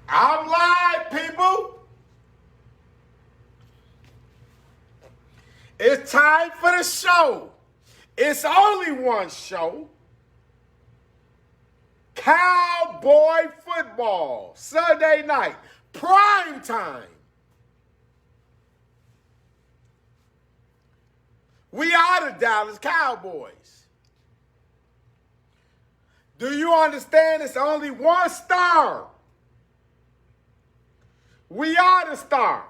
I'm live, people. It's time for the show. It's only one show. Cowboy football, Sunday night, prime time. We are the Dallas Cowboys. Do you understand it's only one star? We are the star.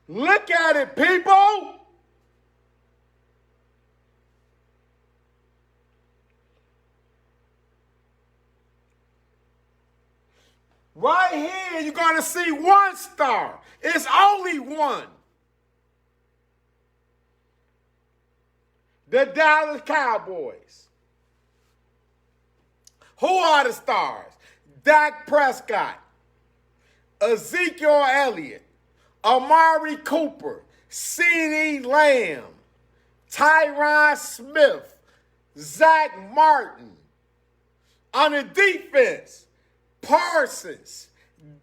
Look at it, people. Right here, you're going to see one star. It's only one. The Dallas Cowboys. Who are the stars? Dak Prescott, Ezekiel Elliott, Amari Cooper, CeeDee Lamb, Tyron Smith, Zach Martin. On the defense, Parsons,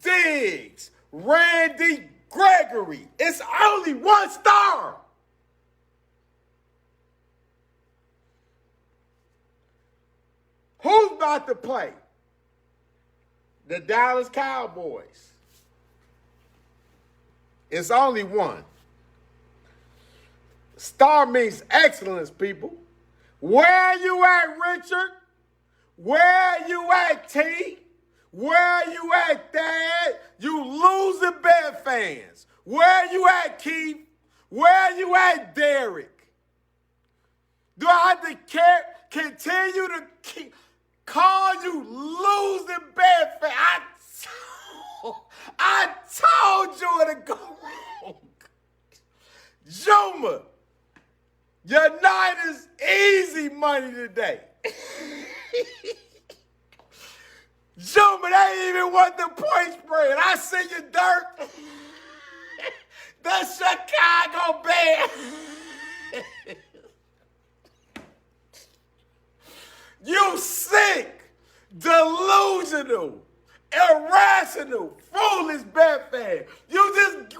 Diggs, Randy Gregory. It's only one star. Who's about to play? The Dallas Cowboys. It's only one. Star means excellence, people. Where you at, Richard? Where you at, T? Where you at, Dad? You losing Bear fans. Where you at, Keith? Where you at, Derek? Do I have to continue to call you losing Bear fans? I told you to go wrong. Juma, your night is easy money today. Juma, they even want the point spread. I see you, Dirk. The Chicago Bears. You sick, delusional, irrational, foolish bet fan. You just,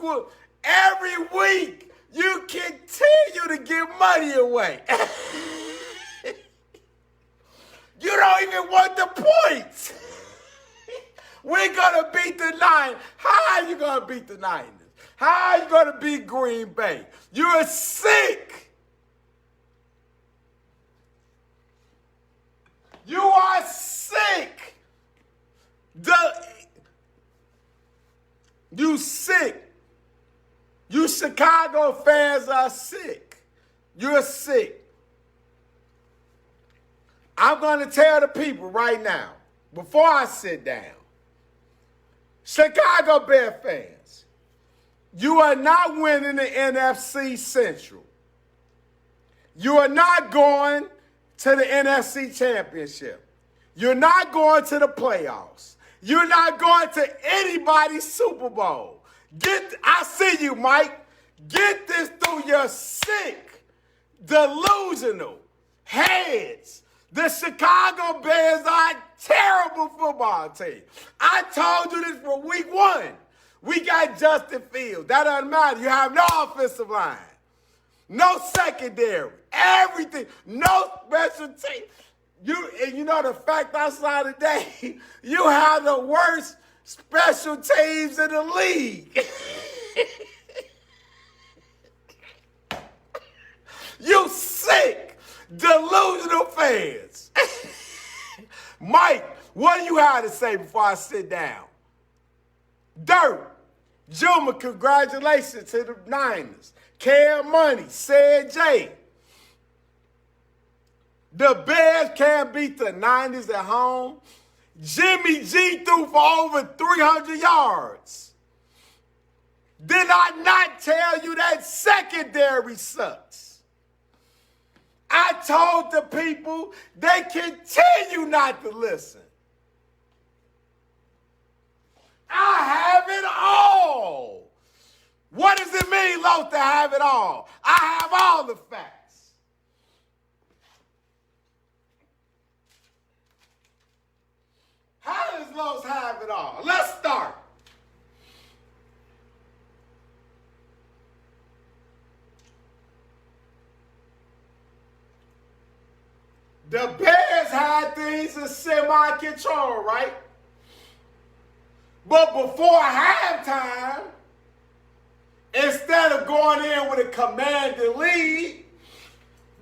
every week, you continue to give money away. You don't even want the points. We're going to beat the Niners. How are you going to beat the Niners? How are you going to beat Green Bay? You're sick. You are sick. You sick. You Chicago fans are sick. You're sick. I'm going to tell the people right now, before I sit down, Chicago Bear fans, you are not winning the NFC Central. You are not going to the NFC Championship. You're not going to the playoffs. You're not going to anybody's Super Bowl. I see you, Mike. Get this through your sick, delusional heads. The Chicago Bears are a terrible football team. I told you this for week one. We got Justin Fields. That doesn't matter. You have no offensive line. No secondary. Everything. No special team. You know the fact outside of the day, you have the worst special teams in the league. You sick, delusional fans. Mike, what do you have to say before I sit down? Dirt, Juma, congratulations to the Niners. Cam Money, said Jay. The Bears can't beat the Niners at home. Jimmy G threw for over 300 yards. Did I not tell you that secondary sucks? I told the people, they continue not to listen. I have it all. What does it mean, Los, to have it all? I have all the facts. Los have it all? Let's start. The Bears had things in semi-control, right? But before halftime, instead of going in with a commanding lead,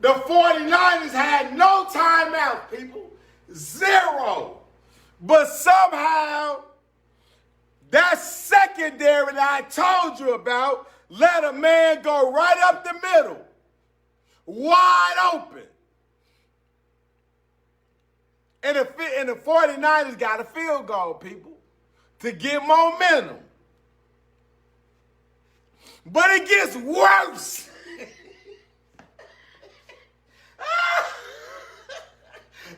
the 49ers had no timeout, people. Zero. But somehow, that secondary that I told you about let a man go right up the middle, wide open. And the 49ers got a field goal, people, to get momentum. But it gets worse.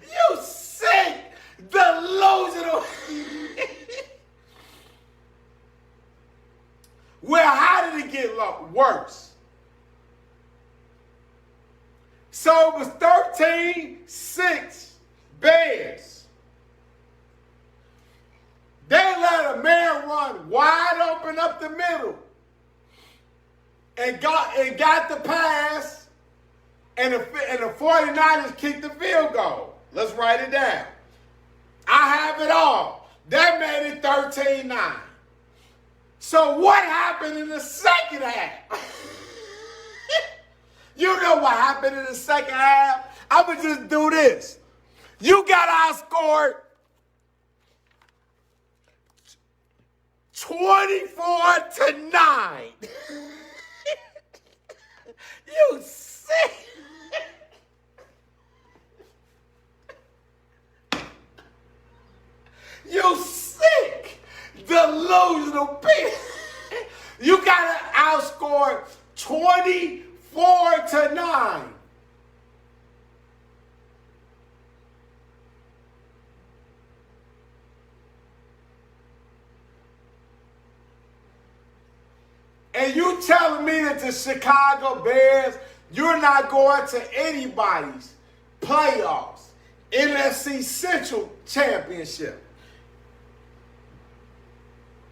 You sick, delusional. Well, how did it get worse? So it was 13-6 Bears. They let a man run wide open up the middle and got the pass, and the 49ers kicked the field goal. Let's write it down. I have it all. That made it 13-9. So what happened in the second half? You know what happened in the second half? I'm going to just do this. You got outscored 24-9. You sick. You sick, delusional people. You got to outscore 24-9. And you telling me that the Chicago Bears, you're not going to anybody's playoffs, NFC Central Championship.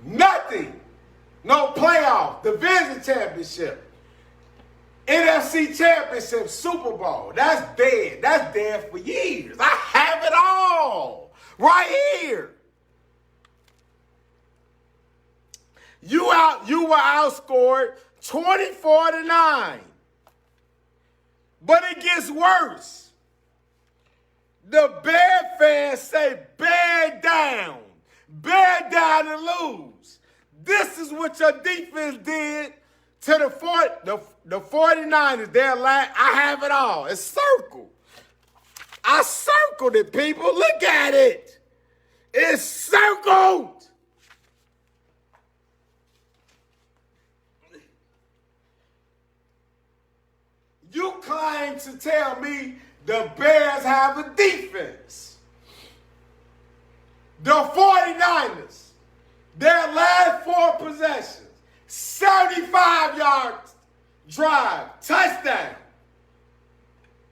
Nothing. No playoff, division championship, NFC Championship, Super Bowl. That's dead. That's dead for years. I have it all right here. You were outscored 24-9. But it gets worse. The Bear fans say, bear down and lose. This is what your defense did to the 49ers. I have it all. It's circled. I circled it, people. Look at it. It's circled. You claim to tell me the Bears have a defense. The 49ers, their last 4 possessions, 75-yard drive, touchdown.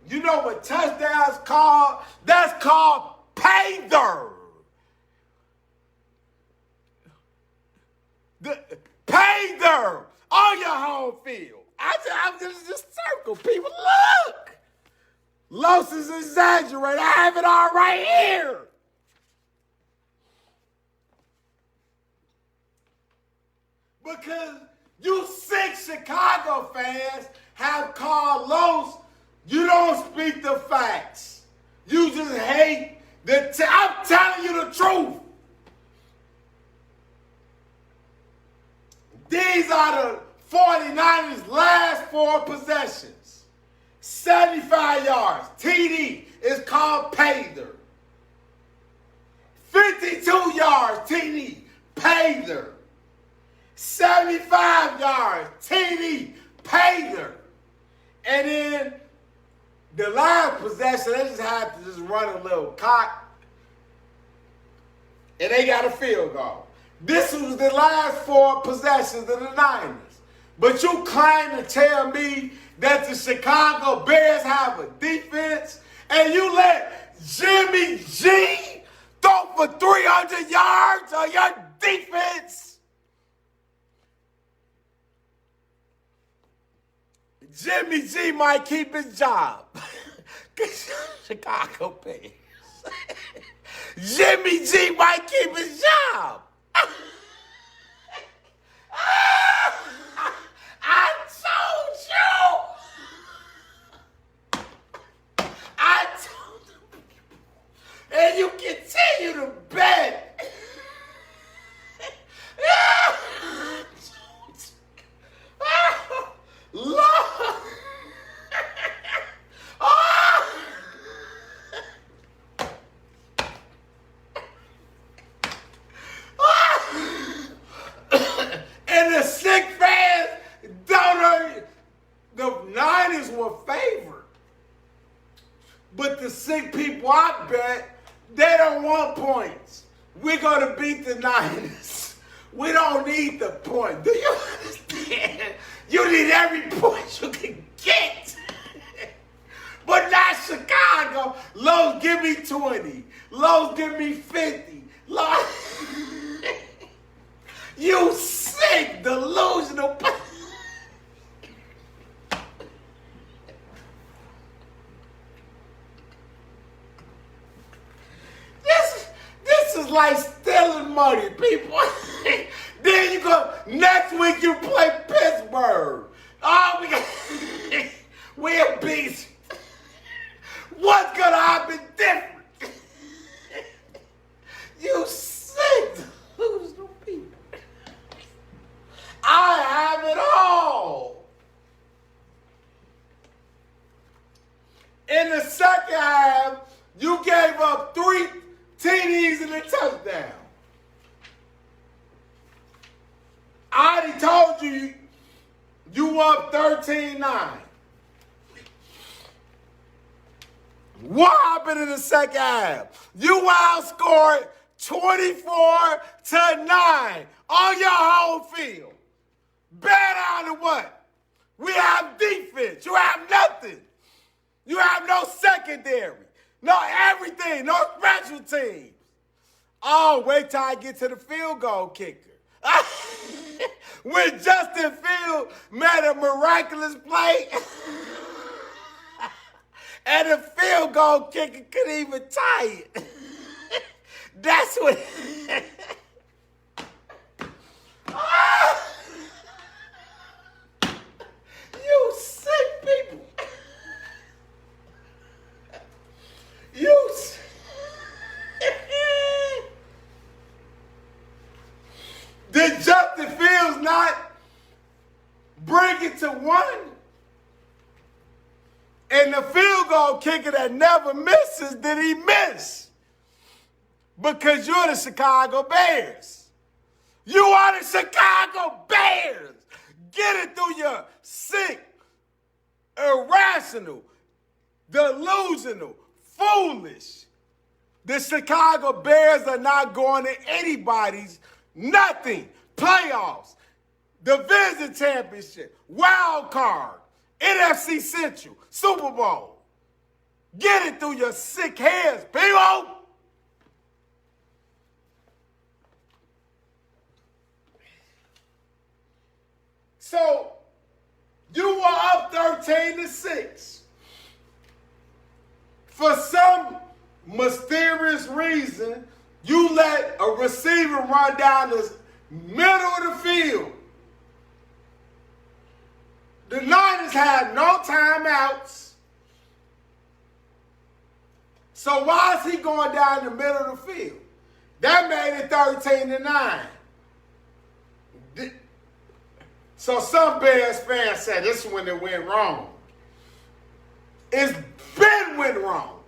You know what touchdown's called? That's called pay dirt. Pay dirt on your home field. I'm just circle, people. Look. Los is exaggerating. I have it all right here. Because you sick Chicago fans have called Los, you don't speak the facts. You just hate I'm telling you the truth. These are the 49ers' last 4 possessions. 75 yards. TD is called pay dirt. 52 yards. TD. Pay dirt. 75 yards. TD. Pay dirt. And then the last possession, they just had to just run a little cock. And they got a field goal. This was the last 4 possessions of the Niners. But you claim to tell me that the Chicago Bears have a defense, and you let Jimmy G throw for 300 yards on your defense. Jimmy G might keep his job. Chicago Bears. Jimmy G might keep his job. I told you. I told you. And you continue to bet. Lord. And the sick fans don't know. The Niners were favored. But the sick people, I bet, they don't want points. We're going to beat the Niners. We don't need the point. Do you understand? You need every point you can get. But not Chicago. Lowe's, give me 20. Lowe's, give me 50. Lowe's, you sick, delusional. This is like stealing money, people. Then you go, next week you play Pittsburgh. Oh, we'll beat. What's gonna happen different? You sick, delusional people. I have it all. In the second half, you gave up 3 TDs and a touchdown. I already told you, you up 13-9. What happened in the second half? You outscored 24-9 on your home field. Bad out of what? We have defense. You have nothing. You have no secondary. No everything. No special teams. Oh, wait till I get to the field goal kicker. When Justin Fields made a miraculous play and the field goal kicker couldn't even tie it. That's what... You sick people. You sick. Did Justin Fields not bring it to 1? And the field goal kicker that never misses, did he miss? Because you're the Chicago Bears. You are the Chicago Bears. Get it through your sick, irrational, delusional, foolish. The Chicago Bears are not going to anybody's nothing. Playoffs, division championship, wild card, NFC Central, Super Bowl. Get it through your sick heads, people. So, you were up 13-6. For some mysterious reason, you let a receiver run down the middle of the field. The Niners had no timeouts. So why is he going down the middle of the field? That made it 13-9. So some Bears fans said this is when it went wrong. It's been went wrong.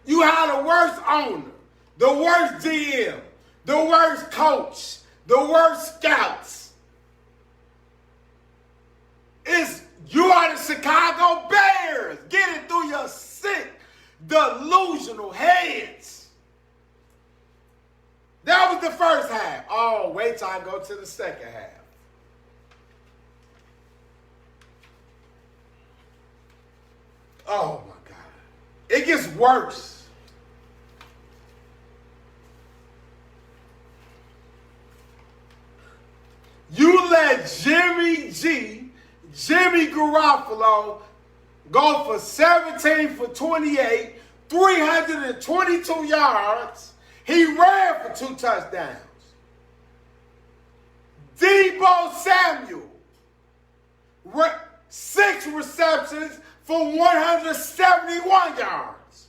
You had the worst owner, the worst GM, the worst coach, the worst scouts. You are the Chicago Bears. Get it through your sick, delusional heads. That was the first half. Oh, wait till I go to the second half. Oh, my God. It gets worse. G, Jimmy Garoppolo, go for 17 for 28, 322 yards. He ran for 2 touchdowns. Deebo Samuel, 6 receptions for 171 yards.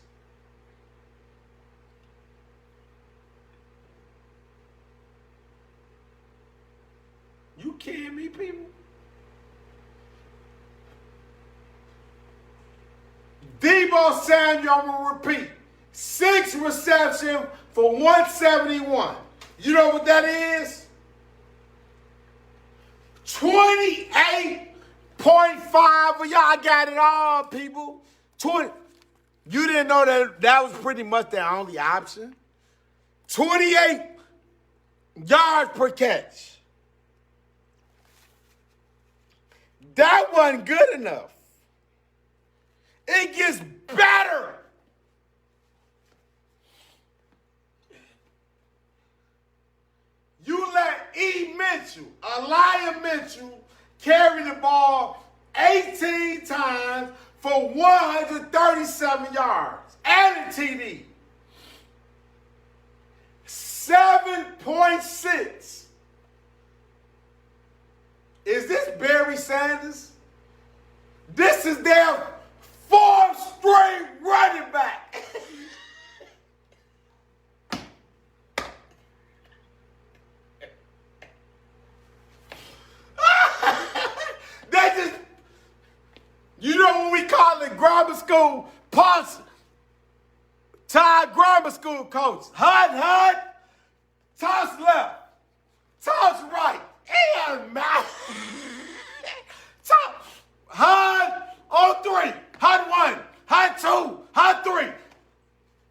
You kidding me, people? Deebo Samuel, I'm going to repeat, 6 receptions for 171. You know what that is? 28.5 of y'all got it all, people. 20. You didn't know that was pretty much their only option. 28 yards per catch. That wasn't good enough. It gets better. You let Elijah Mitchell, carry the ball 18 times for 137 yards and a TD. 7.6. Is this Barry Sanders? This is their 4th string running back. They just, you know when we call it grammar school, Todd grammar school coach. Hud, toss left, toss right. And mouth. Hud on 3, Hud 1, Hud 2, Hud 3.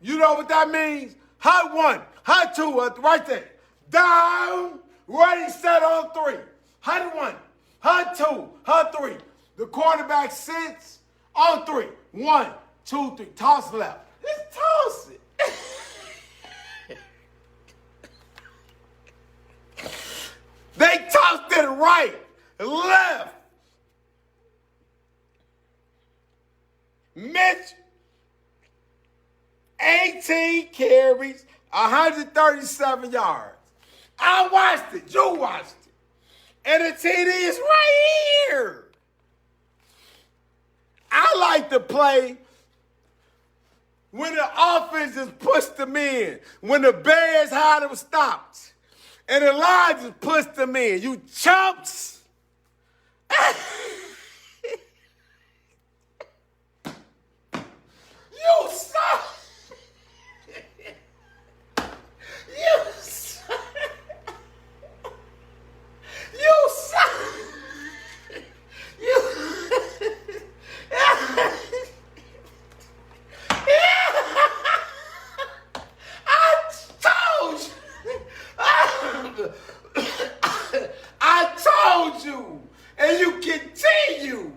You know what that means? Hud 1, Hud 2, right there. Down, ready, set on 3. Hud 1, Hud 2, Hud 3. The quarterback sits on 3. 1, 2, 3. Toss left. Just toss it. They tossed it right, left. Mitch, 18 carries, 137 yards. I watched it. You watched it. And the TD is right here. I like to play when the offense just pushed them in, when the Bears had them stopped. And the Lions just pushed them in. You chumps. You suck. You suck. You suck. You. I told you, and you continue.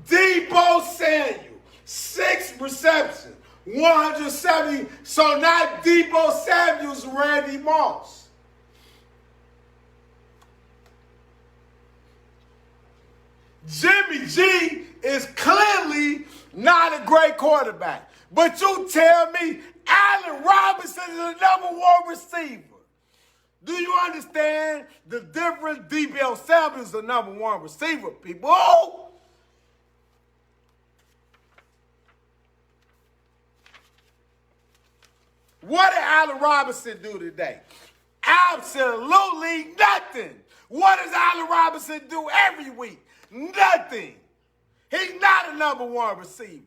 Deebo Samuel, 6 receptions, 170. So not Deebo Samuel's Randy Moss. Jimmy G is clearly not a great quarterback. But you tell me Allen Robinson is the #1 receiver. Do you understand the difference? Deebo Samuel is the #1 receiver, people. What did Allen Robinson do today? Absolutely nothing. What does Allen Robinson do every week? Nothing. He's not a #1 receiver.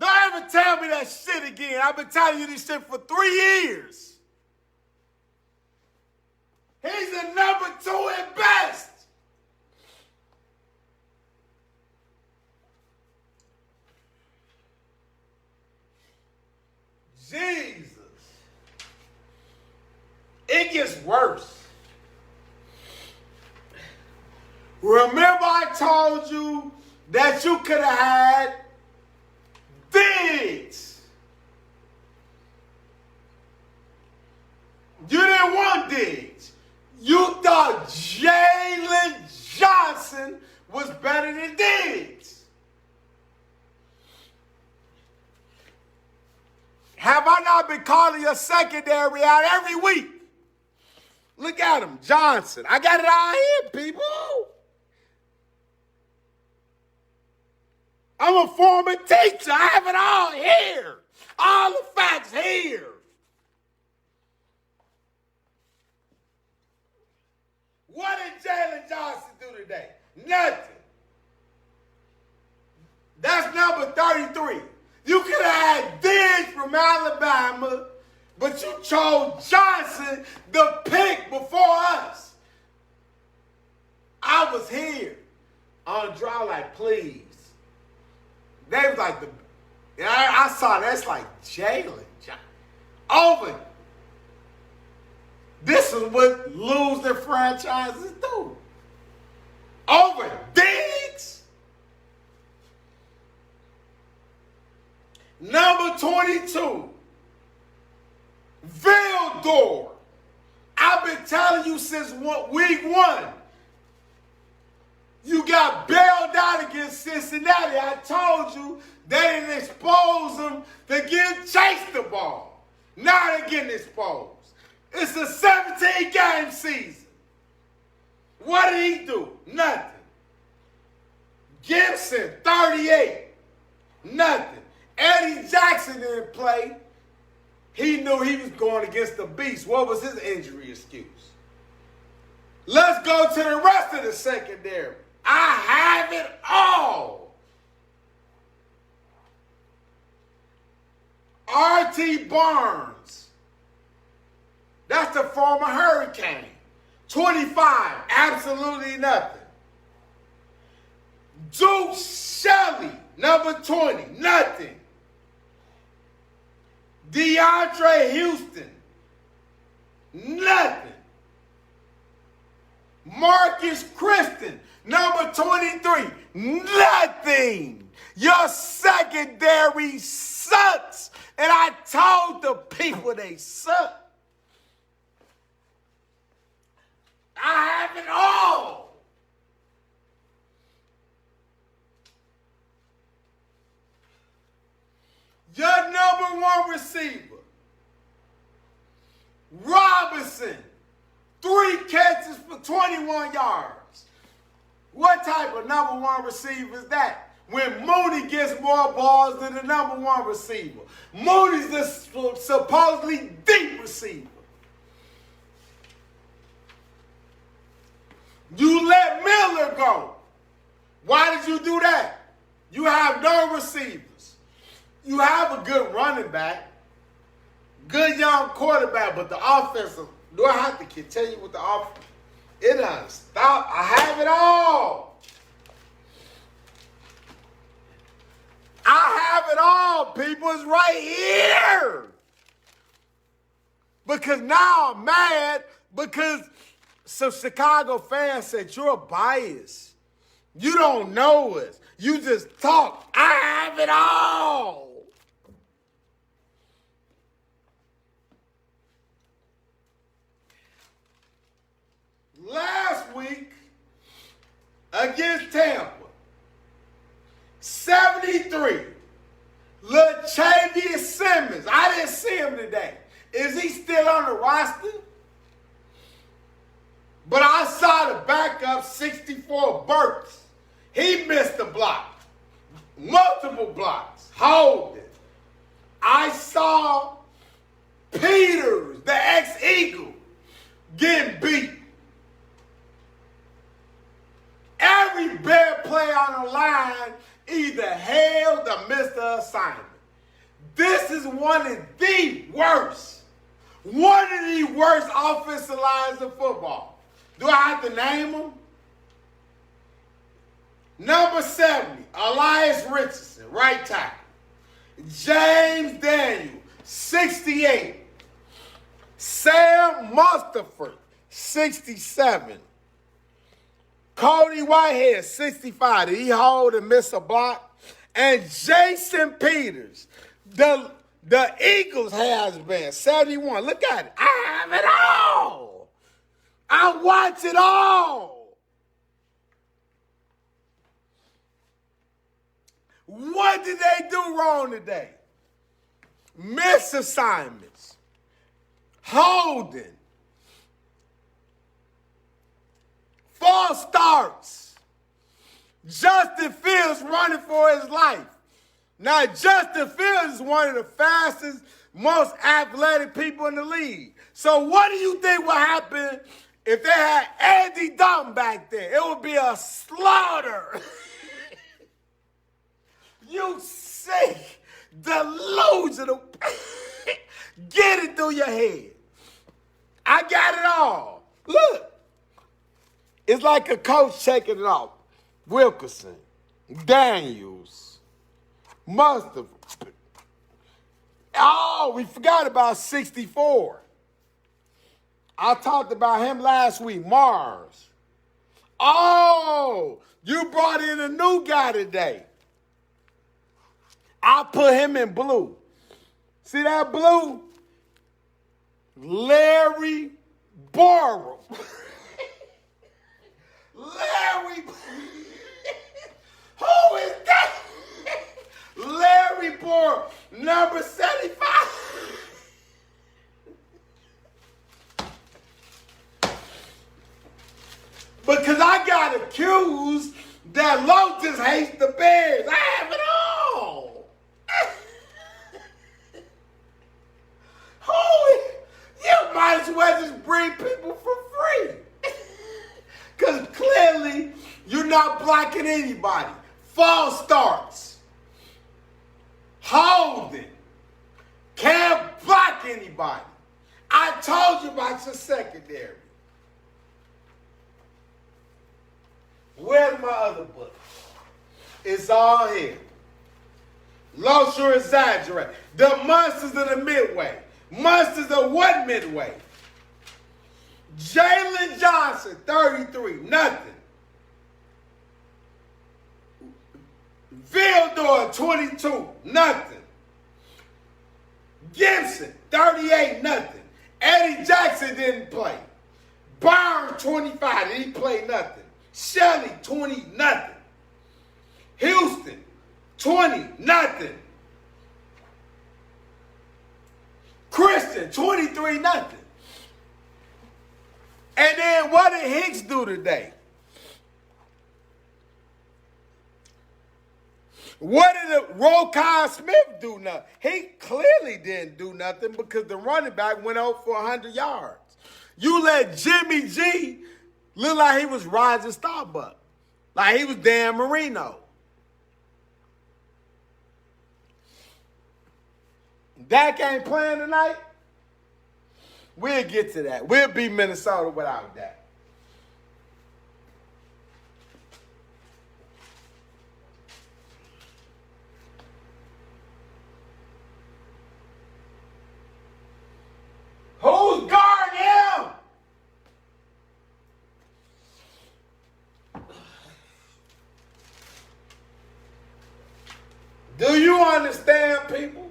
Don't ever tell me that shit again. I've been telling you this shit for 3 years. He's a #2 at best. Jesus. It gets worse. Remember I told you that you could have had Diggs. You didn't want was better than Diggs. Have I not been calling your secondary out every week? Look at him, Johnson. I got it all here, people. I'm a former teacher. I have it all here. All the facts here. What did Jalen Johnson do today? Nothing. That's number 33. You could have had Diggs from Alabama, but you chose Johnson, the pick, before us. I was here on the draw like, please. They was like, I saw that's like Jalen Johnson. Over. This is what losing franchises do. Over Diggs. Number 22. Vildor. I've been telling you since week 1. You got bailed out against Cincinnati. I told you they didn't expose them to chase the ball. Now they're getting exposed. It's a 17-game season. What did he do? Nothing. Gibson, 38. Nothing. Eddie Jackson didn't play. He knew he was going against the beast. What was his injury excuse? Let's go to the rest of the secondary. I have it all. R.T. Barnes. That's the former Hurricane. 25, absolutely nothing. Duke Shelley, number 20, nothing. DeAndre Houston, nothing. Marcus Christian, number 23, nothing. Your secondary sucks. And I told the people they suck. I have it all. Your number 1 receiver, Robinson, 3 catches for 21 yards. What type of number 1 receiver is that? When Mooney gets more balls than the number 1 receiver. Mooney's the supposedly deep receiver. You let Miller go. Why did you do that? You have no receivers. You have a good running back, good young quarterback, but the offensive, do I have to continue with the offense? It doesn't stop. I have it all. I have it all, people. It's right here. Because now I'm mad because some Chicago fans said you're biased. You don't know us. You just talk. I have it all. Last week against Tampa, 73. LaChavious Simmons. I didn't see him today. Is he still on the roster? But I saw the backup, 64 Burks. He missed a block. Multiple blocks. Holding. I saw Peters, the ex-Eagle, getting beat. Every bad play on the line either held or missed the assignment. This is one of the worst offensive lines in football. Do I have to name them? Number 70, Elias Richardson, right tackle. James Daniel, 68. Sam Mustipher, 67. Cody Whitehead, 65. Did he hold and miss a block? And Jason Peters, the Eagles has been 71. Look at it. I have it all. I watch it all. What did they do wrong today? Miss assignments. Holding. False starts. Justin Fields running for his life. Now, Justin Fields is one of the fastest, most athletic people in the league. So what do you think would happen if they had Andy Dalton back there? It would be a slaughter. You sick, delusional. Get it through your head. I got it all. Look. It's like a coach checking it off. Wilkerson, Daniels, Mustafa. Oh, we forgot about 64. I talked about him last week, Mars. Oh, you brought in a new guy today. I put him in blue. See that blue? Larry Burrow. Larry. Who is that? Larry Burrow, number 75. Because I got accused that Lotus hates the Bears. I have it all. You might as well just bring people for free. Because clearly you're not blocking anybody. False starts. Holding. Can't block anybody. I told you about your secondary. Where's my other book? It's all here. Loescher exaggerate. The monsters of the midway. Monsters of what midway? Jalen Johnson, 33, nothing. Vildor, 22, nothing. Gibson, 38, nothing. Eddie Jackson didn't play. Byron, 25, he played nothing. Shelley, 20, nothing. Houston, 20, nothing. Christian, 23, nothing. And then what did Hicks do today? What did Roquan Smith do? Nothing. He clearly didn't do nothing because the running back went out for 100 yards. You let Jimmy G look like he was Roger Starbuck. Like he was Dan Marino. Dak ain't playing tonight? We'll get to that. We'll beat Minnesota without that. Who's guarding him? Do you understand, people?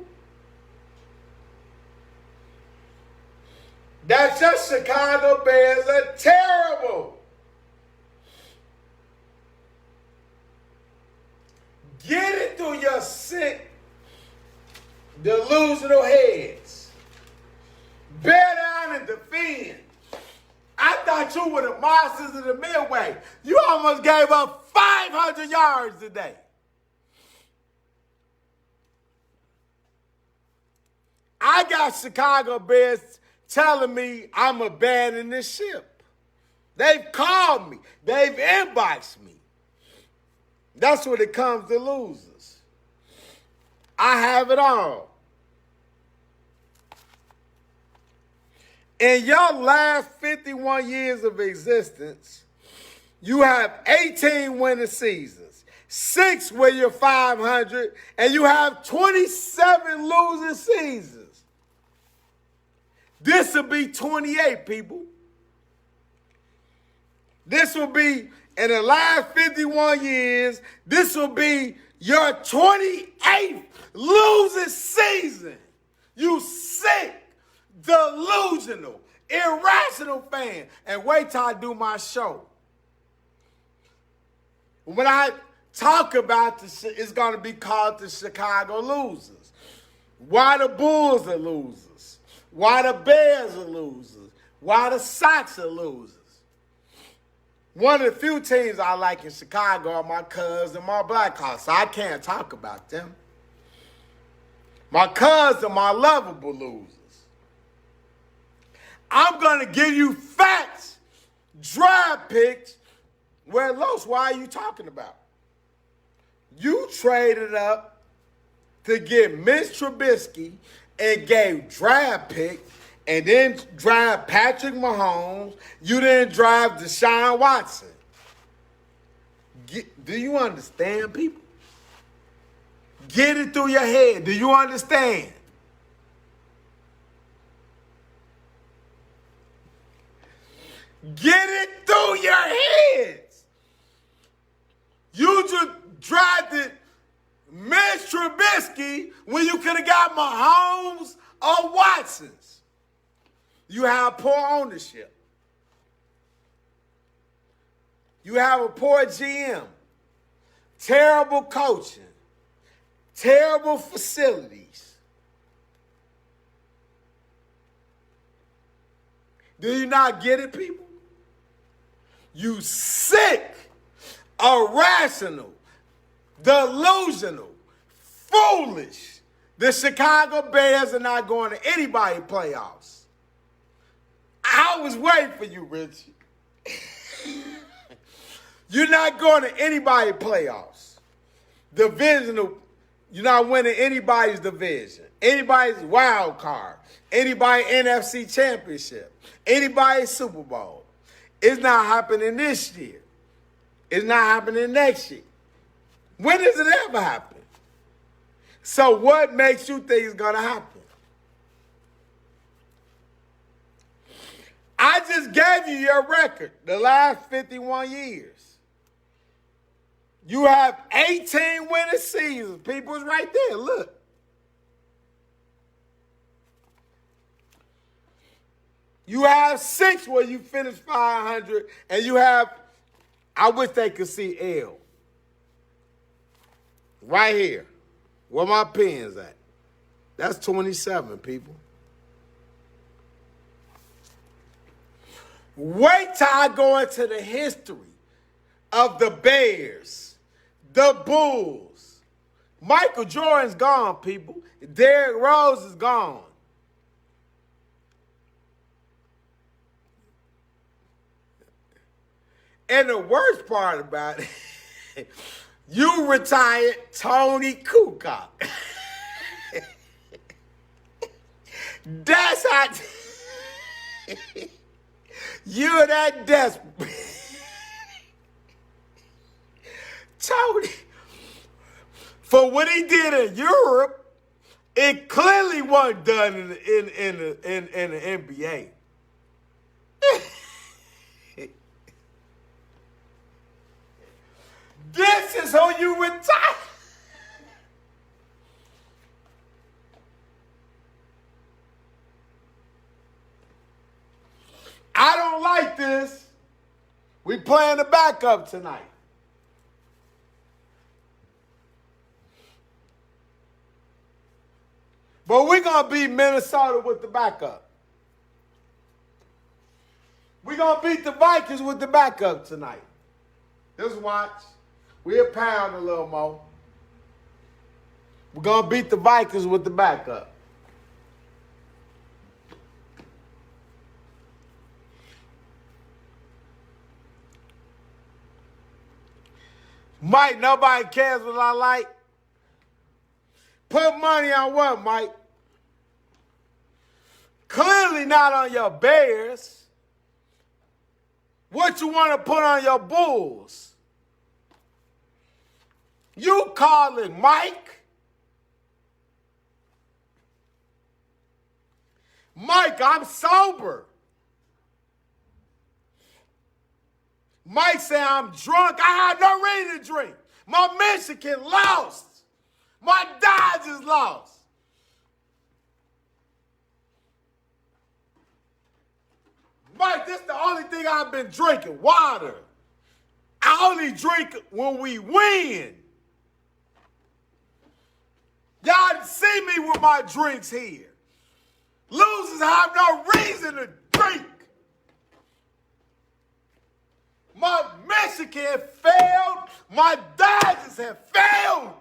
That your Chicago Bears are terrible. Get it through your sick, delusional heads. Bear down and defend. I thought you were the monsters of the Midway. You almost gave up 500 yards today. I got Chicago Bears telling me I'm abandoning this ship. They've called me. They've inboxed me. That's when it comes to losers. I have it all. In your last 51 years of existence, you have 18 winning seasons, 6 where you're 500, and you have 27 losing seasons. This will be 28, people. This will be, in the last 51 years, this will be your 28th losing season. You sick, delusional, irrational fan. And wait till I do my show. When I talk about it's going to be called the Chicago losers. Why the Bulls are losers? Why the Bears are losers? Why the Sox are losers? One of the few teams I like in Chicago are my Cubs and my Blackhawks, so I can't talk about them. My Cubs are my lovable losers. I'm going to give you facts, draft picks, where Los, why are you talking about? You traded up to get Mitch Trubisky and gave draft picks and then draft Patrick Mahomes. You didn't draft Deshaun Watson. Do you understand, people? Get it through your head. Do you understand? Get it through your heads. You just drafted Mitch Trubisky when you could have got Mahomes or Watson's. You have poor ownership. You have a poor GM. Terrible coaching. Terrible facilities. Do you not get it, people? You sick, irrational, delusional, foolish. The Chicago Bears are not going to anybody playoffs. I was waiting for you, Richie. You're not going to anybody playoffs. Divisional, you're not winning anybody's division, anybody's wild card, anybody NFC championship, anybody's Super Bowl. It's not happening this year. It's not happening next year. When does it ever happen? So what makes you think it's going to happen? I just gave you your record the last 51 years. You have 18 winning seasons. People, it's right there. Look. You have 6 where you finish 500, and you have, I wish they could see L. Right here. Where my pen's at. That's 27, people. Wait till I go into the history of the Bears, the Bulls. Michael Jordan's gone, people. Derrick Rose is gone. And the worst part about it, you retired Tony Kukoc. That's how you're that desperate. Tony, for what he did in Europe, it clearly wasn't done in the NBA. This is who you retire. I don't like this. We playing the backup tonight. But we're going to beat Minnesota with the backup. We're going to beat the Vikings with the backup tonight. Just watch. We'll pound a little more. We're going to beat the Vikings with the backup. Mike, nobody cares what I like. Put money on what, Mike? Clearly not on your Bears. What you want to put on your Bulls? You calling Mike? Mike, I'm sober. Mike say I'm drunk. I had no reason to drink. My Michigan lost. My Dodgers lost. Mike, this is the only thing I've been drinking, water. I only drink when we win. Y'all see me with my drinks here. Losers have no reason to drink. My Michigan failed. My Dodgers have failed.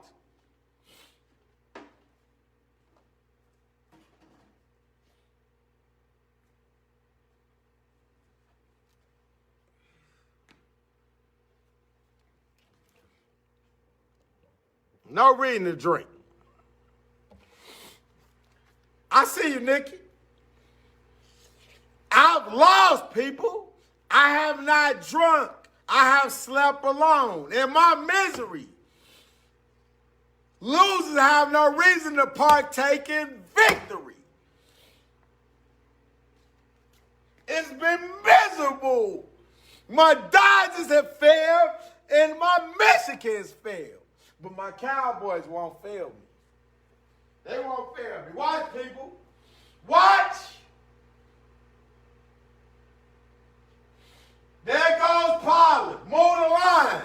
No reason to drink. I see you, Nikki. I've lost people. I have not drunk. I have slept alone in my misery. Losers have no reason to partake in victory. It's been miserable. My Dodgers have failed and my Mexicans failed. But my Cowboys won't fail me. They won't fail me. Watch, people. Watch. There goes Pollard. Move the line.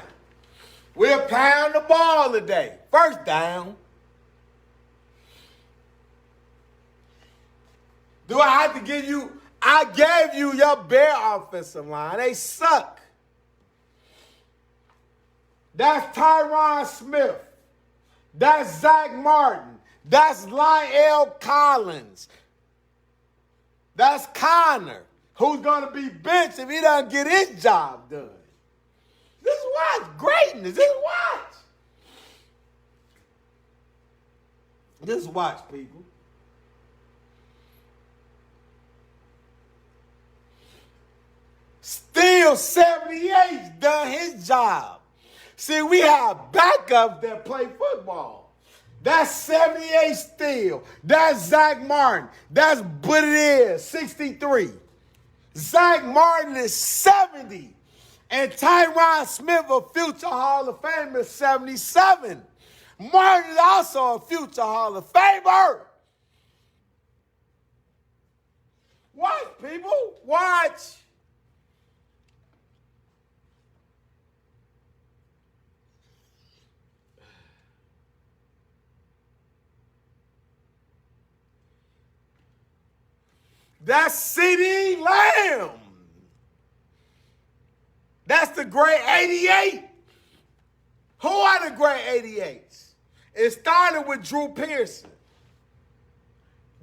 We'll pound the ball today. First down. Do I have to give you? I gave you your Bear offensive line. They suck. That's Tyron Smith. That's Zach Martin. That's Lyle Collins. That's Connor, who's going to be benched if he doesn't get his job done. This is watch greatness. This is watch. This is watch, people. Still 78's done his job. See, we have backups that play football. That's 78 Steele. That's Zach Martin. That's what it is, 63. Zach Martin is 70. And Tyron Smith, a future Hall of Famer, is 77. Martin is also a future Hall of Famer. Watch, people. Watch. That's C.D. Lamb. That's the great 88. Who are the great 88s? It started with Drew Pearson.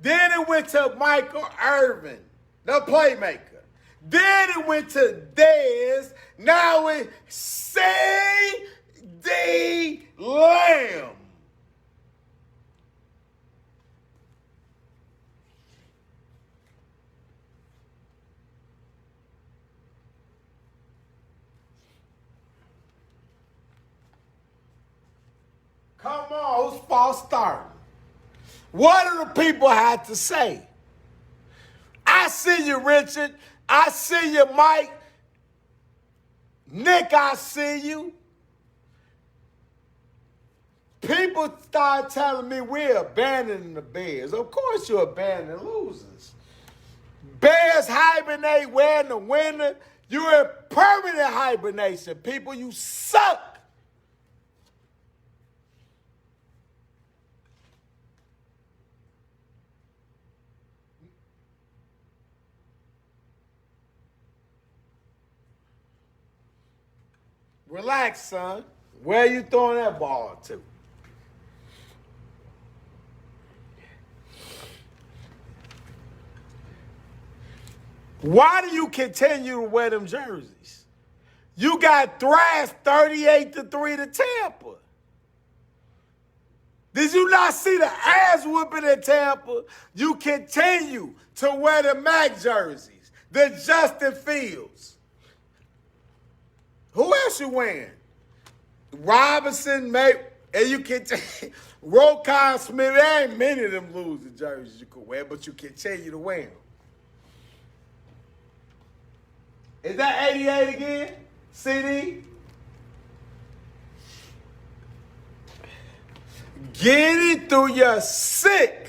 Then it went to Michael Irvin, the playmaker. Then it went to Dez. Now it's C.D. Lamb. Come on, who's false starting? What do the people have to say? I see you, Richard. I see you, Mike. Nick, I see you. People start telling me we're abandoning the Bears. Of course you're abandoning losers. Bears hibernate wearing the winter. You're in permanent hibernation. People, you suck. Relax, son. Where are you throwing that ball to? Why do you continue to wear them jerseys? You got thrashed 38-3 to Tampa. Did you not see the ass whooping in Tampa? You continue to wear the Mac jerseys, the Justin Fields. Who else you wearing? Robinson, and you can Rokon Smith. There ain't many of them losing jerseys you could wear, but you continue to wear them. Is that 88 again? CD? Get it through your sick,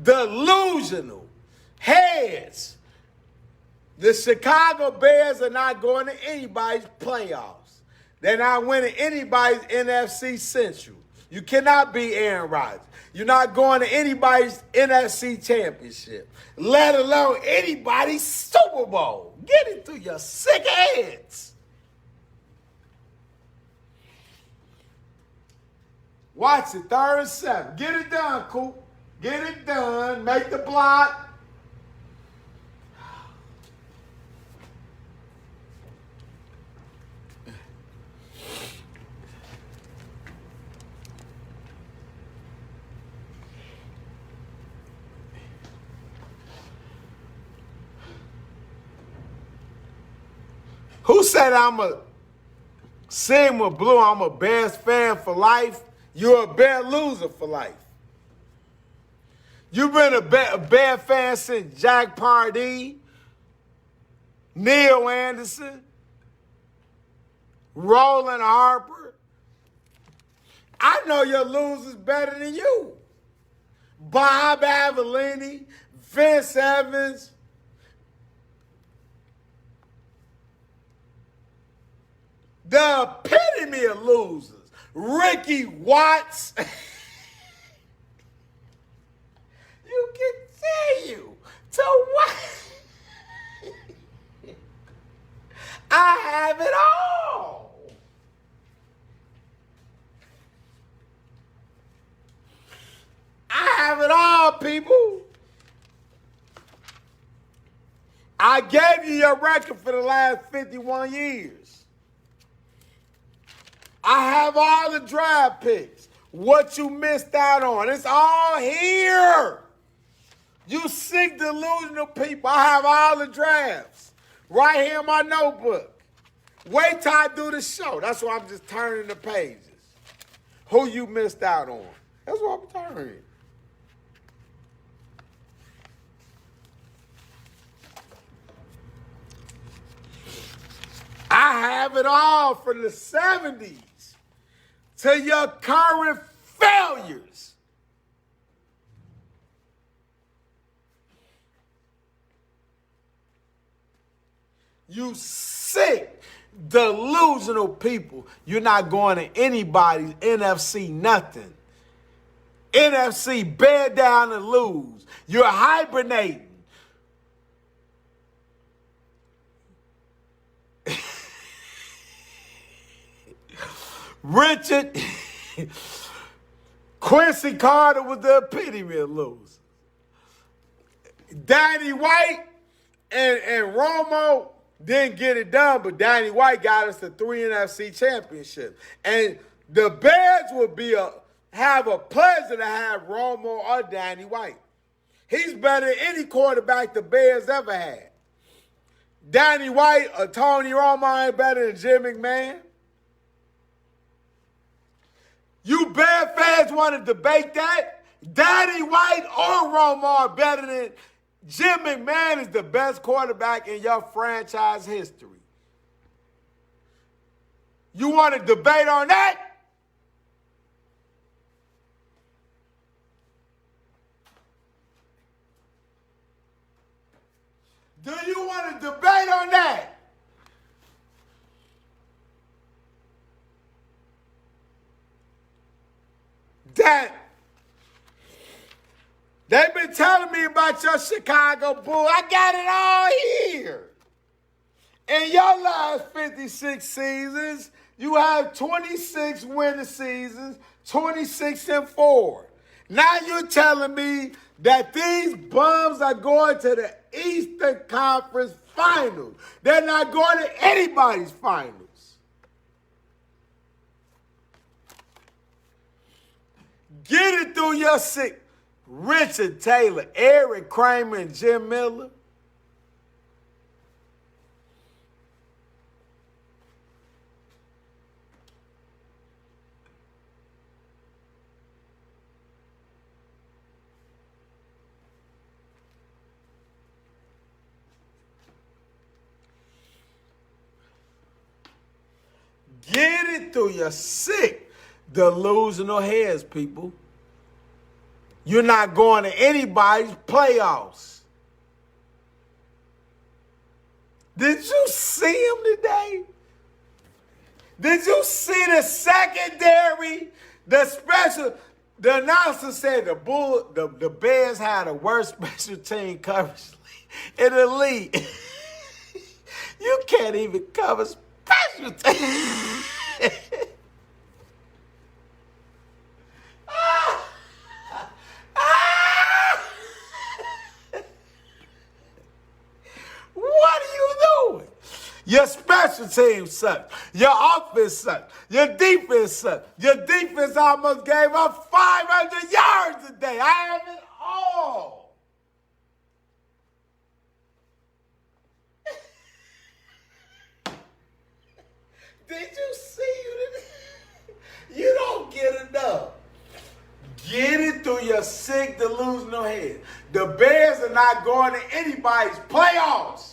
delusional heads. The Chicago Bears are not going to anybody's playoffs. They're not winning anybody's NFC Central. You cannot beat Aaron Rodgers. You're not going to anybody's NFC Championship, let alone anybody's Super Bowl. Get it through your sick heads. Watch it, 3rd and 7. Get it done, Coop. Get it done. Make the block. Who said I'm a Sigma Blue, I'm a Bears fan for life? You're a Bear loser for life. You've been a Bear fan since Jack Pardee, Neil Anderson, Roland Harper. I know your losers better than you. Bob Avellini, Vince Evans. The epitome of losers. Ricky Watts. You continue to what? I have it all. I have it all, people. I gave you your record for the last 51 years. I have all the draft picks. What you missed out on. It's all here. You sick, delusional people. I have all the drafts right here in my notebook. Wait till I do the show. That's why I'm just turning the pages. Who you missed out on. That's what I'm turning. I have it all from the 70s to your current failures. You sick, delusional people. You're not going to anybody's NFC nothing. NFC bear down and lose. You're hibernating. Richard, Quincy Carter was the epitome of losers. Danny White and Romo didn't get it done, but Danny White got us the 3 NFC championships. And the Bears would have a pleasure to have Romo or Danny White. He's better than any quarterback the Bears ever had. Danny White or Tony Romo ain't better than Jim McMahon. You Bear fans want to debate that? Danny White or Romo are better than Jim McMahon is the best quarterback in your franchise history. You want to debate on that? Do you want to debate on that? That they've been telling me about your Chicago Bulls. I got it all here. In your last 56 seasons, you have 26 winning seasons, 26-4. Now you're telling me that these bums are going to the Eastern Conference Finals. They're not going to anybody's finals. Get it through your sick. Richard Taylor, Eric Kramer, and Jim Miller. Get it through your sick, delusional heads, people. You're not going to anybody's playoffs. Did you see him today? Did you see the secondary? The announcer said the Bears had the worst special team coverage in the league. You can't even cover special teams. What are you doing? Your special team sucks. Your offense sucks. Your defense sucks. Your defense almost gave up 500 yards today. I have it all. Did you see it? You don't get enough. Get it through your sick, delusional head. The Bears are not going to anybody's playoffs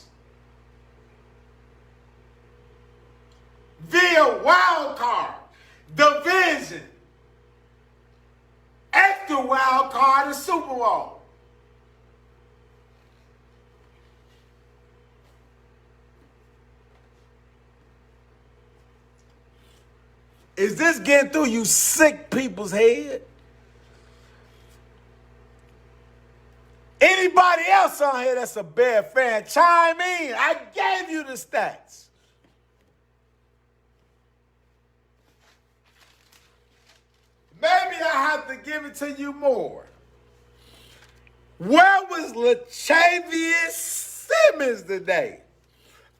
via wild card, division, extra wild card, and Super Bowl. Is this getting through you sick people's head? Anybody else on here that's a Bear fan, chime in. I gave you the stats. Maybe I have to give it to you more. Where was Latavius Simmons today?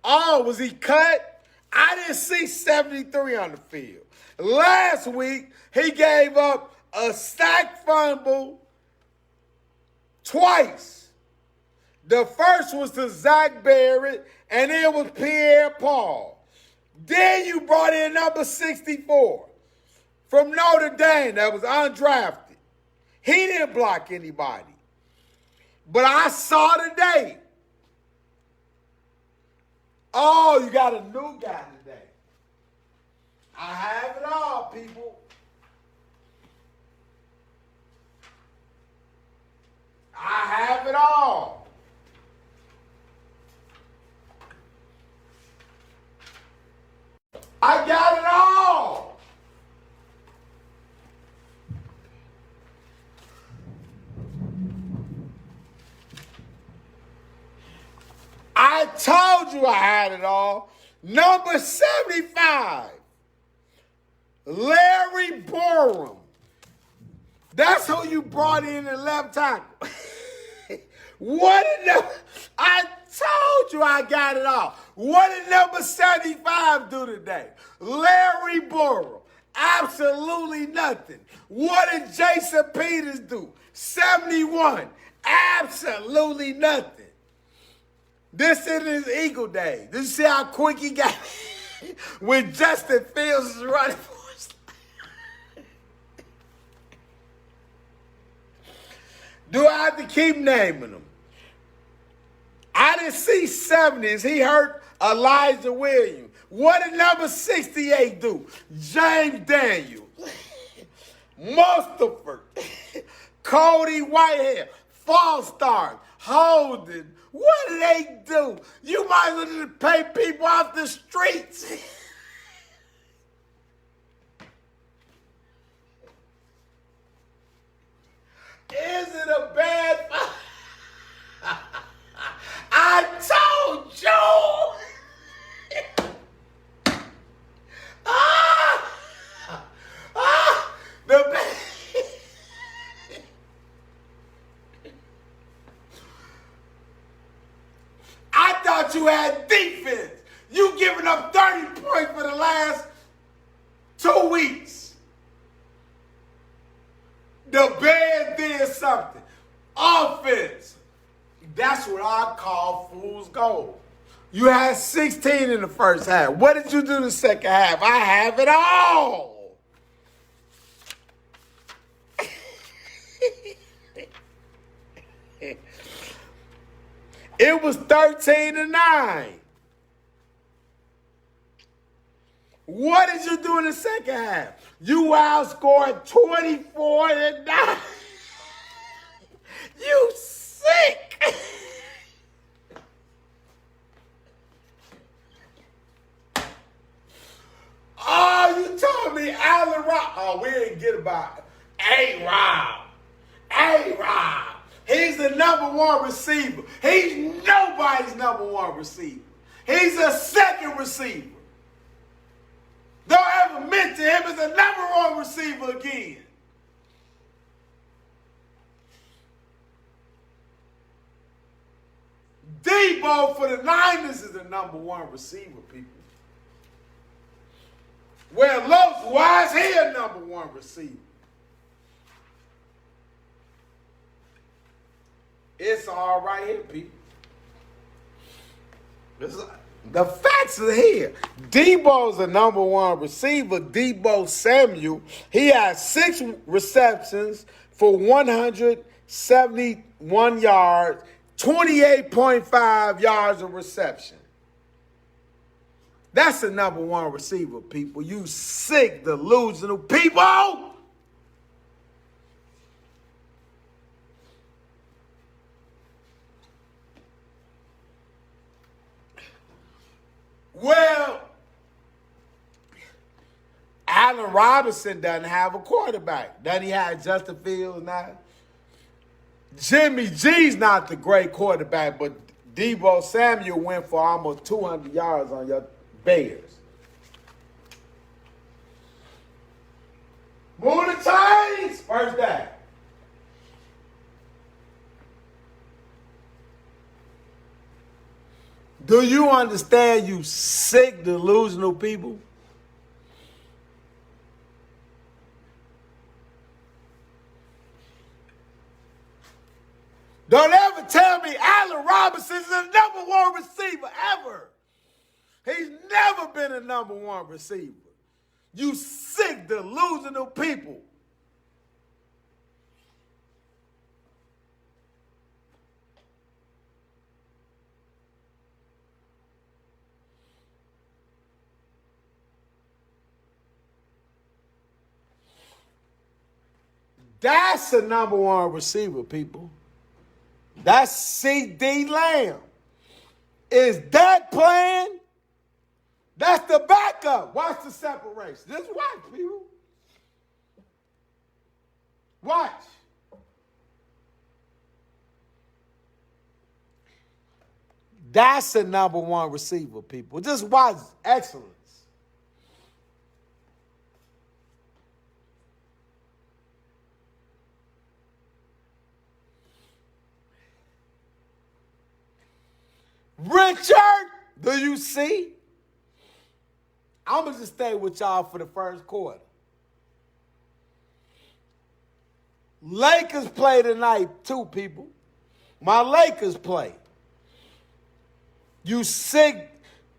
Oh, was he cut? I didn't see 73 on the field. Last week, he gave up a sack fumble twice. The first was to Zach Barrett, and it was Pierre Paul. Then you brought in number 64 from Notre Dame that was undrafted. He didn't block anybody. But I saw today. Oh, you got a new guy today. I have it all, people. I have it all. I got it all. I told you I had it all. Number 75. Larry Borum. That's who you brought in the left tackle. What did I told you I got it all. What did number 75 do today? Larry Borum. Absolutely nothing. What did Jason Peters do? 71. Absolutely nothing. This is his Eagle day. This see how quick he got when Justin Fields is running for his life. Do I have to keep naming them? I didn't see 70s. He hurt Elijah Williams. What did number 68 do? James Daniels. Mustapher. Cody Whitehead. False start. Holden. What did they do? You might as well just pay people off the streets. Is it a bad... I told you. I thought you had defense. You giving up 30 points for the last 2 weeks. The Bears did something. Offense. That's what I call fool's gold. You had 16 in the first half. What did you do in the second half? I have it all. It was 13-9. What did you do in the second half? You outscored 24-9. You sick. Oh, you told me Allen Rob. Oh, we didn't get about A-Rob. A-Rob. He's the number one receiver. He's nobody's number one receiver. He's a second receiver. Don't ever mention him as a number one receiver again. Debo for the Niners is the number one receiver, people. Well, Los, why is he a number one receiver? It's all right here, people. The facts are here. Debo's the number one receiver. Debo Samuel. He has 6 receptions for 171 yards, 28.5 yards of reception. That's the number one receiver, people. You sick, delusional people. Well, Allen Robinson doesn't have a quarterback. Doesn't he have Justin Fields now? Jimmy G's not the great quarterback, but Debo Samuel went for almost 200 yards on your Bears. Move the chains. First down. Do you understand, you sick, delusional people? Don't ever tell me Allen Robinson is the number one receiver ever. He's never been a number one receiver. You sick, delusional people. That's the number one receiver, people. That's C.D. Lamb. Is that playing? That's the backup. Watch the separation. Just watch, people. Watch. That's the number one receiver, people. Just watch. Excellence. Richard, do you see? I'm going to just stay with y'all for the first quarter. Lakers play tonight too, people. My Lakers play. You sick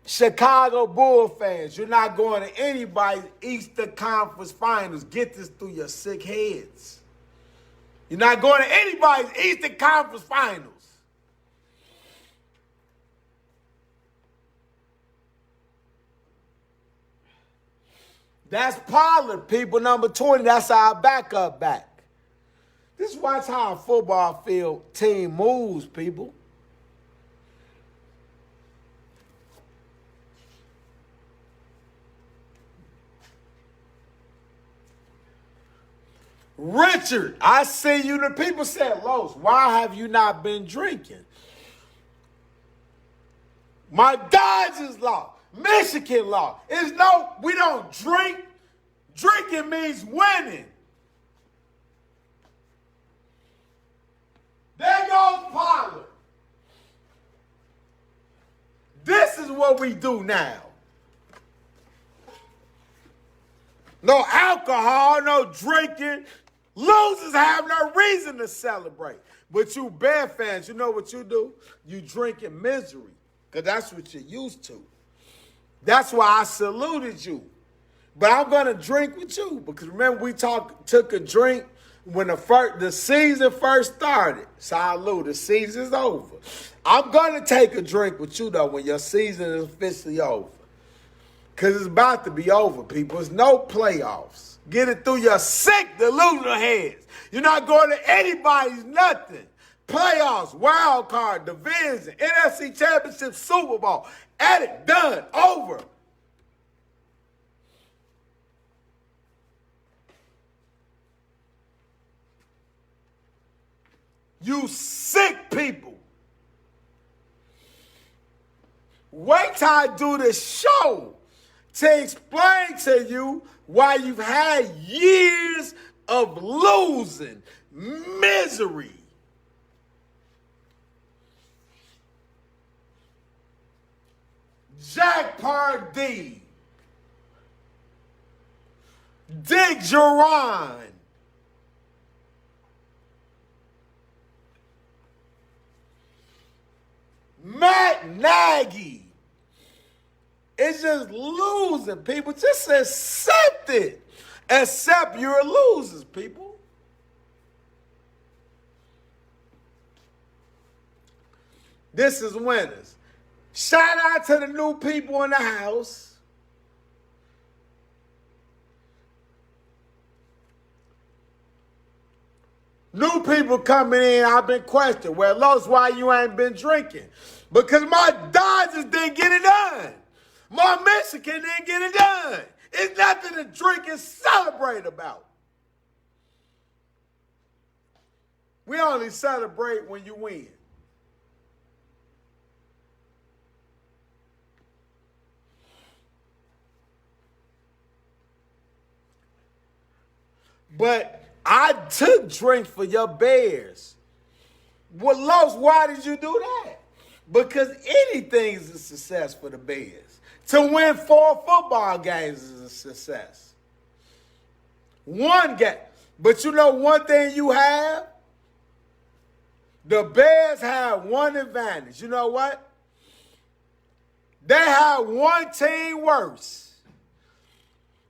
Chicago Bull fans, you're not going to anybody's Eastern Conference Finals. Get this through your sick heads. You're not going to anybody's Eastern Conference Finals. That's Pollard, people, number 20. That's our backup back. This watch how a football field team moves, people. Richard, I see you. The people said, Los, why have you not been drinking? My Dodgers lost. Michigan law. We don't drink. Drinking means winning. There goes Pollard. This is what we do now. No alcohol, no drinking. Losers have no reason to celebrate. But you Bear fans, you know what you do? You drink in misery, because that's what you're used to. That's why I saluted you. But I'm going to drink with you. Because remember, we took a drink when the season first started. Salute, the season's over. I'm going to take a drink with you, though, when your season is officially over. Because it's about to be over, people. There's no playoffs. Get it through your sick, delusional heads. You're not going to anybody's nothing. Playoffs, wild card, division, NFC Championship, Super Bowl. At it, done, over. You sick people. Wait till I do this show to explain to you why you've had years of losing, misery. Jack Pardee, Dick Geron, Matt Nagy. It's just losing, people. Just accept it. Accept you're losers, people. This is winners. Shout out to the new people in the house. New people coming in, I've been questioned. Well, Los, why you ain't been drinking? Because my Dodgers didn't get it done. My Michigan didn't get it done. It's nothing to drink and celebrate about. We only celebrate when you win. But I took drinks for your Bears. Well, Los, why did you do that? Because anything is a success for the Bears. To win 4 football games is a success. One game. But you know one thing you have? The Bears have one advantage. You know what? They have one team worse.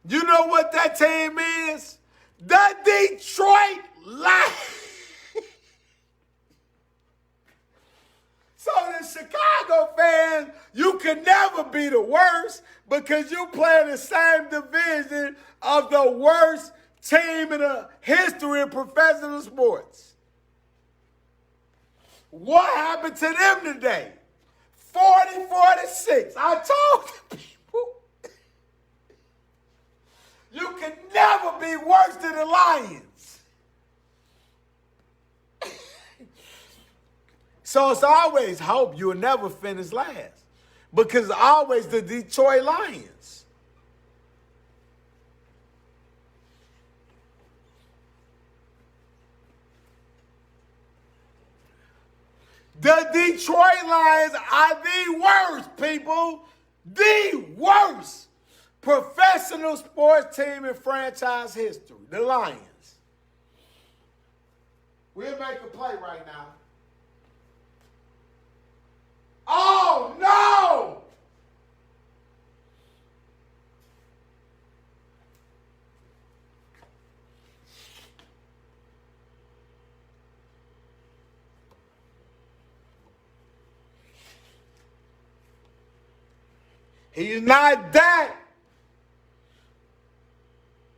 You know what that team is? The Detroit Lions. So the Chicago fans, you can never be the worst because you play in the same division of the worst team in the history of professional sports. What happened to them today? 40-46. I told the people, you can never be worse than the Lions. So it's always hope you'll never finish last. Because it's always the Detroit Lions. The Detroit Lions are the worst, people. The worst professional sports team in franchise history. The Lions. We'll make a play right now. Oh, no! He's not that.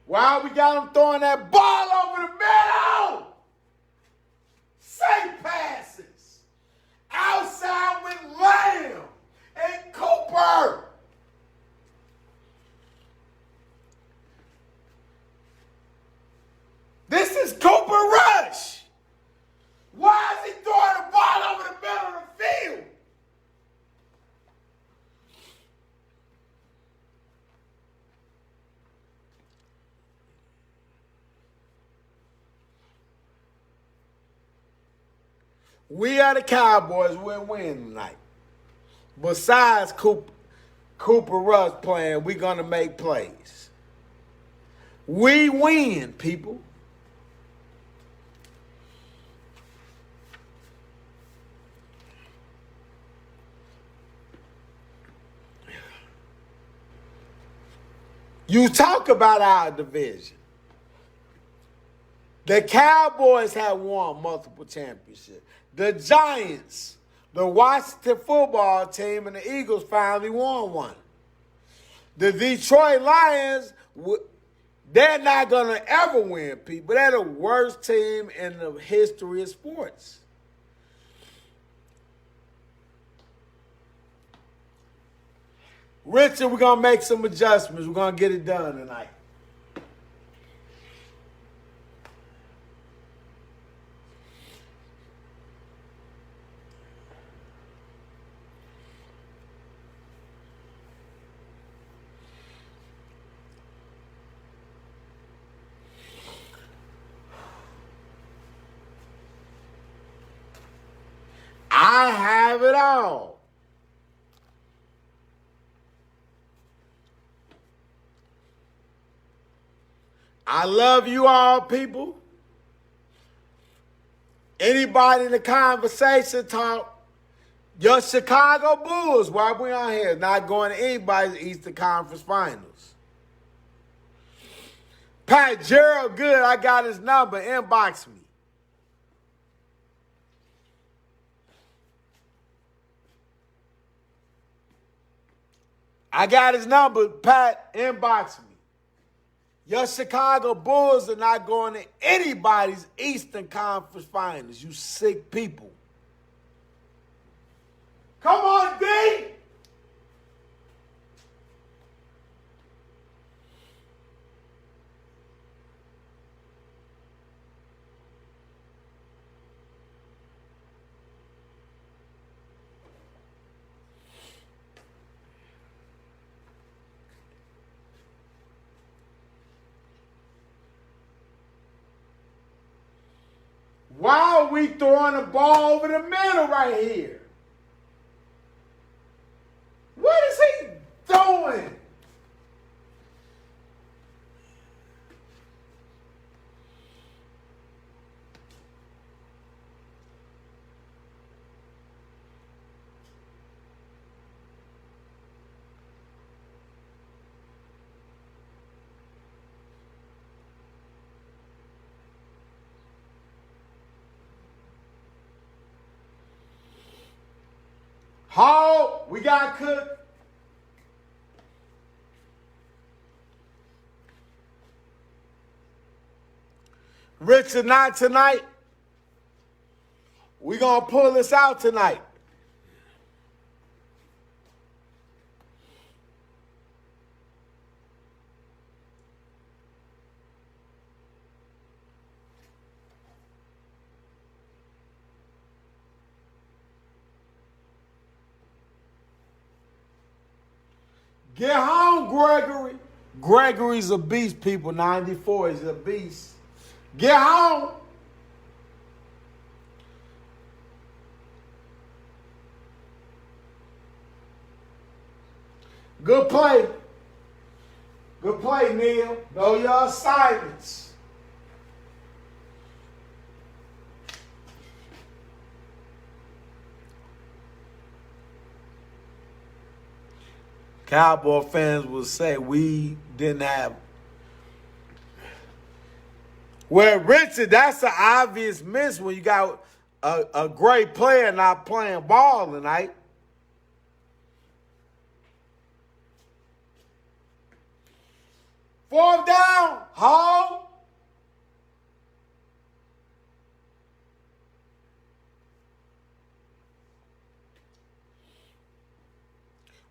Why we got him throwing that ball over the middle? Safe passes. Outside with Lamb and Cooper. This is Cooper Rush. Why is he throwing the ball over the middle of the field? We are the Cowboys. We're winning tonight. Besides Cooper Rush playing, we're going to make plays. We win, people. You talk about our division. The Cowboys have won multiple championships. The Giants, the Washington football team, and the Eagles finally won one. The Detroit Lions, they're not going to ever win, people. They're the worst team in the history of sports. Richard, we're going to make some adjustments. We're going to get it done tonight. I have it all. I love you all, people. Anybody in the conversation talk, your Chicago Bulls, while we on here, not going to anybody's Eastern Conference Finals. Pat Gerald Good, I got his number. Inbox me. I got his number. Pat, inbox me. Your Chicago Bulls are not going to anybody's Eastern Conference Finals. You sick people. Come on, D! Why are we throwing the ball over the middle right here? What is he doing? Hall, we got Cook. Richard, not tonight. We gonna pull this out tonight. Get home, Gregory. Gregory's a beast, people. 94 is a beast. Get home. Good play. Good play, Neil. Know your assignments. Cowboy fans will say we didn't have. Well, Richard, that's an obvious miss when you got a great player not playing ball tonight. Fourth down, Hall.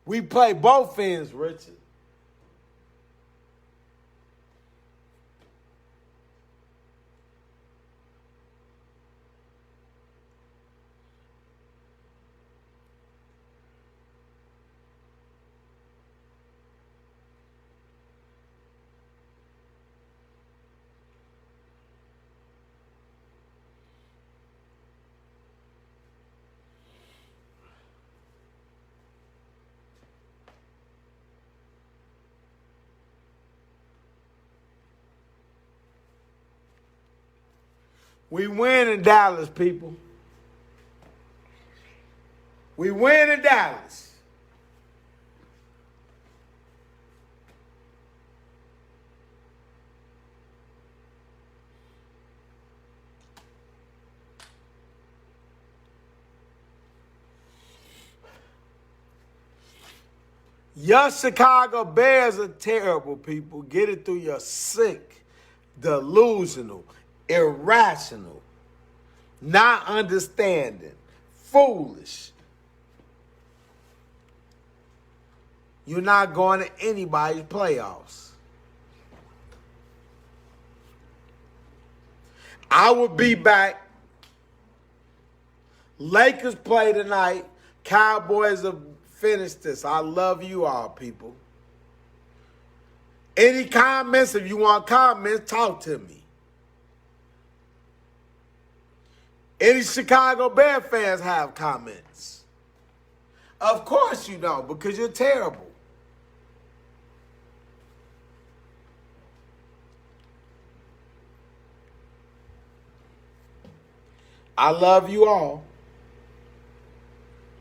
We play both ends, Richard. We win in Dallas, people. We win in Dallas. Your Chicago Bears are terrible, people. Get it through your sick, delusional, irrational, not understanding, foolish. You're not going to anybody's playoffs. I will be back. Lakers play tonight. Cowboys have finished this. I love you all, people. Any comments? If you want comments, talk to me. Any Chicago Bear fans have comments? Of course you don't, because you're terrible. I love you all.